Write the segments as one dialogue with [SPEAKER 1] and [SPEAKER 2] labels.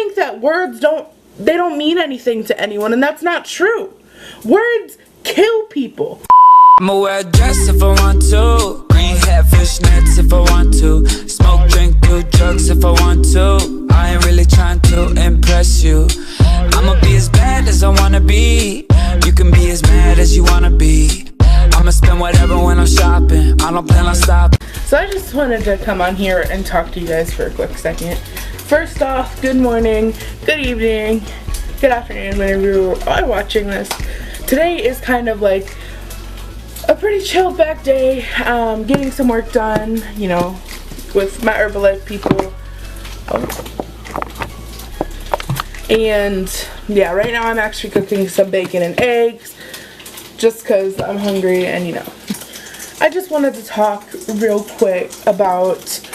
[SPEAKER 1] think that words don't mean anything to anyone, and that's not true. Words kill people.
[SPEAKER 2] I'ma wear a dress if I want to. Green hat, fishnets if I want to. Smoke, drink, do drugs if I want to. I ain't really trying to impress you. I'ma be as bad as I wanna be. You can be as mad as you wanna be. I'ma spend whatever when I'm shopping. I don't plan on stopping.
[SPEAKER 1] So I just wanted to come on here and talk to you guys for a quick second. First off, good morning, good evening, good afternoon, whenever you are watching this. Today is kind of like a pretty chilled back day, getting some work done, you know, with my Herbalife people. And yeah, right now I'm actually cooking some bacon and eggs just because I'm hungry, and you know, I just wanted to talk real quick about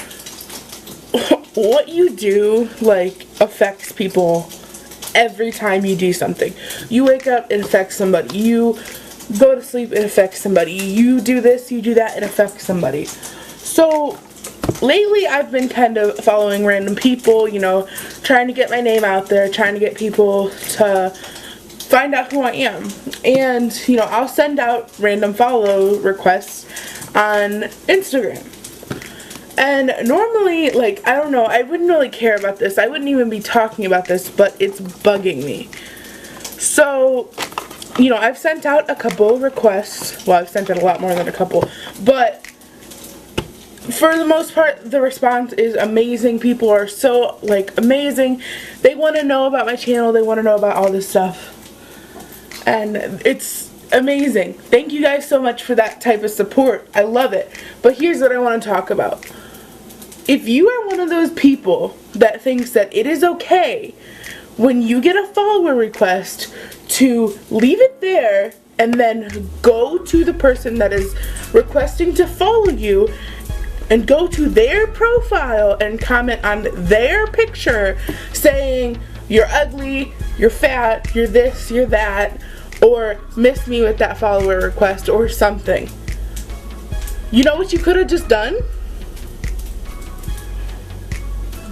[SPEAKER 1] what you do, like, affects people every time you do something. You wake up, it affects somebody. You go to sleep, it affects somebody. You do this, you do that, it affects somebody. So lately I've been kind of following random people, you know, trying to get my name out there, trying to get people to find out who I am. And, you know, I'll send out random follow requests on Instagram. And normally, like, I don't know, I wouldn't really care about this. I wouldn't even be talking about this, but it's bugging me. So, you know, I've sent out a couple requests. Well, I've sent out a lot more than a couple. But for the most part, the response is amazing. People are so, like, amazing. They want to know about my channel. They want to know about all this stuff. And it's amazing. Thank you guys so much for that type of support. I love it. But here's what I want to talk about. If you are one of those people that thinks that it is okay when you get a follower request to leave it there and then go to the person that is requesting to follow you and go to their profile and comment on their picture saying you're ugly, you're fat, you're this, you're that, or miss me with that follower request or something. You know what you could have just done?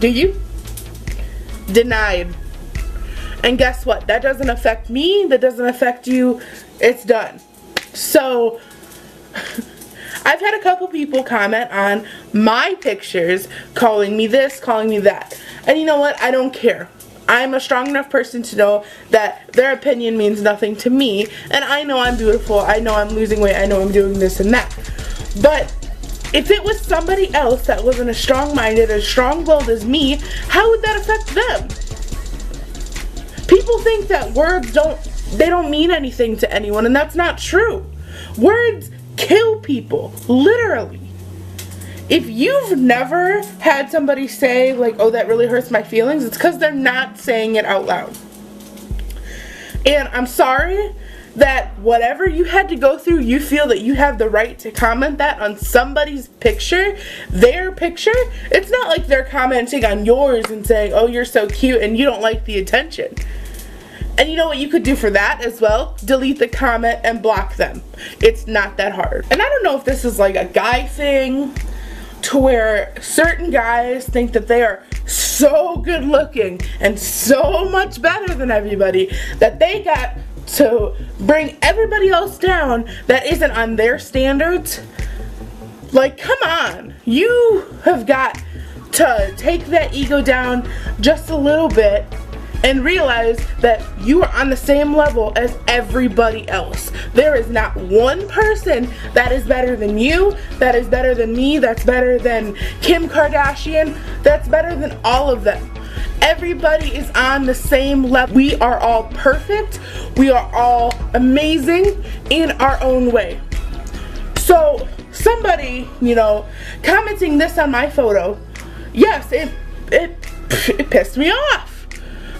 [SPEAKER 1] Do you? Denied. And guess what? That doesn't affect me. That doesn't affect you. It's done. So I've had a couple people comment on my pictures, calling me this, calling me that. And you know what? I don't care. I'm a strong enough person to know that their opinion means nothing to me. And I know I'm beautiful. I know I'm losing weight. I know I'm doing this and that. But if it was somebody else that wasn't as strong-minded, as strong-willed as me, how would that affect them? People think that words don't mean anything to anyone, and that's not true. Words kill people, literally. If you've never had somebody say, like, oh, that really hurts my feelings, it's because they're not saying it out loud. And I'm sorry that whatever you had to go through, you feel that you have the right to comment that on somebody's picture, their picture. It's not like they're commenting on yours and saying, oh, you're so cute, and you don't like the attention. And you know what you could do for that as well? Delete the comment and block them. It's not that hard. And I don't know if this is like a guy thing, to where certain guys think that they are so good looking and so much better than everybody that they got to bring everybody else down that isn't on their standards. Like, come on. You have got to take that ego down just a little bit and realize that you are on the same level as everybody else. There is not one person that is better than you, that is better than me, that's better than Kim Kardashian, that's better than all of them. Everybody is on the same level. We are all perfect. We are all amazing in our own way. So somebody, you know, commenting this on my photo, yes, it pissed me off.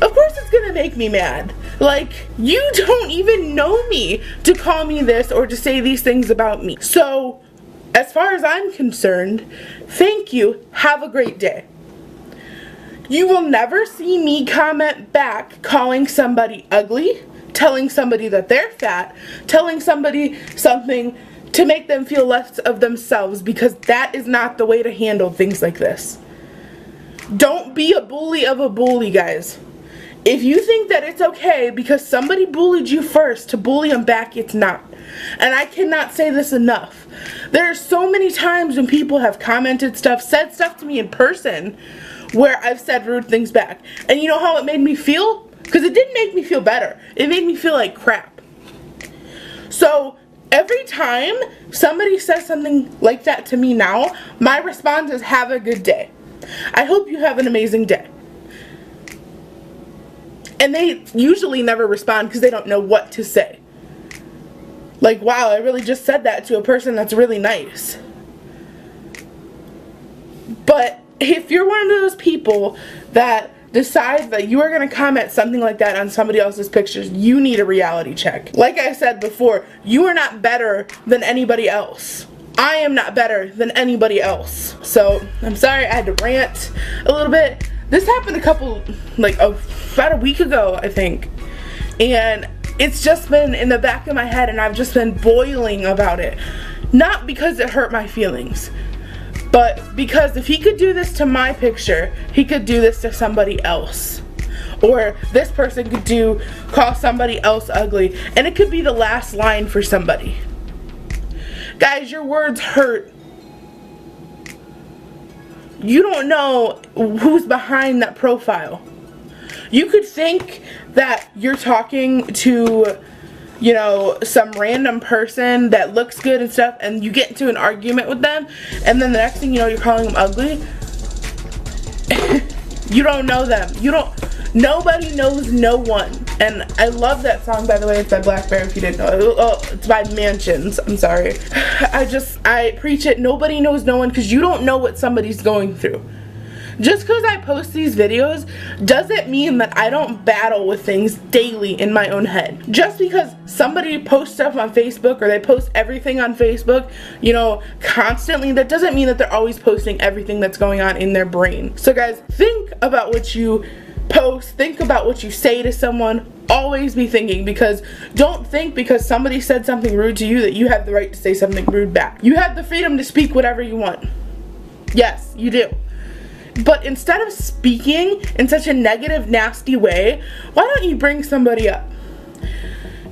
[SPEAKER 1] Of course it's gonna make me mad. Like, you don't even know me to call me this or to say these things about me. So, as far as I'm concerned, thank you. Have a great day. You will never see me comment back calling somebody ugly, telling somebody that they're fat, telling somebody something to make them feel less of themselves, because that is not the way to handle things like this. Don't be a bully of a bully, guys. If you think that it's okay because somebody bullied you first to bully them back, it's not. And I cannot say this enough. There are so many times when people have commented stuff, said stuff to me in person, where I've said rude things back. And you know how it made me feel? Because it didn't make me feel better. It made me feel like crap. So every time somebody says something like that to me now, my response is, have a good day. I hope you have an amazing day. And they usually never respond because they don't know what to say. Like, wow, I really just said that to a person that's really nice. But if you're one of those people that decide that you are going to comment something like that on somebody else's pictures, you need a reality check. Like I said before, you are not better than anybody else. I am not better than anybody else. So, I'm sorry I had to rant a little bit. This happened about a week ago, I think. And it's just been in the back of my head, and I've just been boiling about it. Not because it hurt my feelings, but because if he could do this to my picture, he could do this to somebody else. Or this person could call somebody else ugly, and it could be the last line for somebody. Guys, your words hurt. You don't know who's behind that profile. You could think that you're talking to, you know, some random person that looks good and stuff, and you get into an argument with them, and then the next thing you know, you're calling them ugly. You don't know them. Nobody knows no one. And I love that song, by the way. It's by Black Bear, if you didn't know. Oh, it's by Mainsions. I'm sorry. I preach it. Nobody knows no one, because you don't know what somebody's going through. Just because I post these videos doesn't mean that I don't battle with things daily in my own head. Just because somebody posts stuff on Facebook, or they post everything on Facebook, you know, constantly, that doesn't mean that they're always posting everything that's going on in their brain. So guys, think about what you post, think about what you say to someone. Always be thinking, because don't think because somebody said something rude to you that you have the right to say something rude back. You have the freedom to speak whatever you want. Yes, you do. But instead of speaking in such a negative, nasty way, why don't you bring somebody up?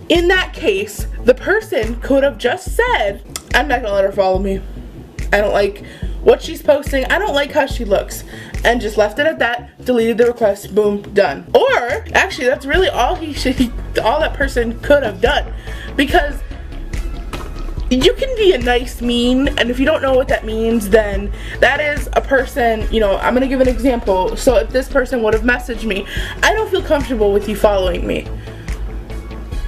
[SPEAKER 1] In that case, the person could have just said, I'm not gonna let her follow me. I don't like what she's posting. I don't like how she looks. And just left it at that, deleted the request, boom, done. Or, actually, that's really all all that person could have done. Because you can be a nice mean, and if you don't know what that means, then that is a person, you know, I'm gonna give an example. So if this person would have messaged me, I don't feel comfortable with you following me.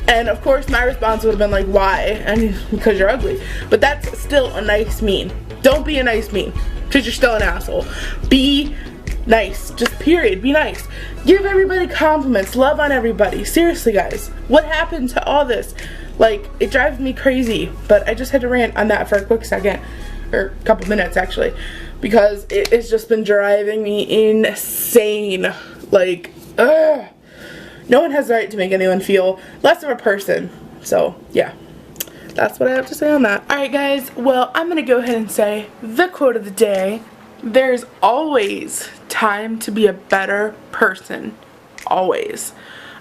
[SPEAKER 1] And of course my response would have been like, why? And because you're ugly. But that's still a nice mean. Don't be a nice mean, because you're still an asshole. Be nice, just period, be nice. Give everybody compliments, love on everybody. Seriously guys, what happened to all this? Like, it drives me crazy, but I just had to rant on that for a quick second, or a couple minutes actually, because it's just been driving me insane. Like, ugh. No one has the right to make anyone feel less of a person. So, yeah. That's what I have to say on that. Alright guys, well, I'm gonna go ahead and say the quote of the day. There's always time to be a better person. Always.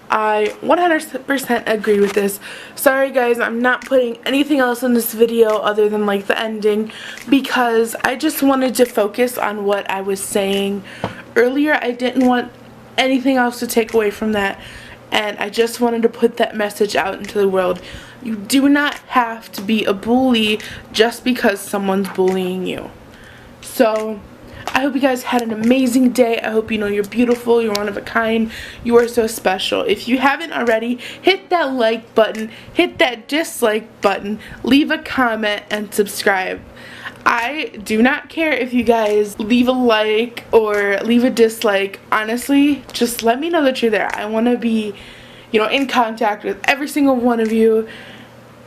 [SPEAKER 1] I 100% agree with this. Sorry guys, I'm not putting anything else in this video other than like the ending, because I just wanted to focus on what I was saying earlier. I didn't want anything else to take away from that, and I just wanted to put that message out into the world. You do not have to be a bully just because someone's bullying you. So I hope you guys had an amazing day. I hope you know you're beautiful, you're one of a kind, you are so special. If you haven't already, hit that like button, hit that dislike button, leave a comment, and subscribe. I do not care if you guys leave a like or leave a dislike. Honestly, just let me know that you're there. I want to be, you know, in contact with every single one of you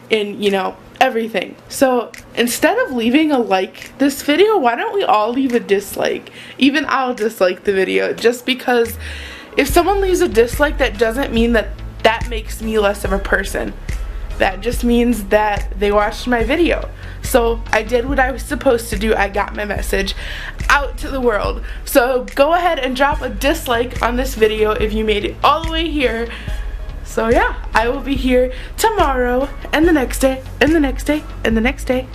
[SPEAKER 1] in, you know, everything. So instead of leaving a like this video, why don't we all leave a dislike? Even I'll dislike the video, just because if someone leaves a dislike, that doesn't mean that that makes me less of a person. That just means that they watched my video. So I did what I was supposed to do. I got my message out to the world. So go ahead and drop a dislike on this video if you made it all the way here. So yeah, I will be here tomorrow and the next day and the next day and the next day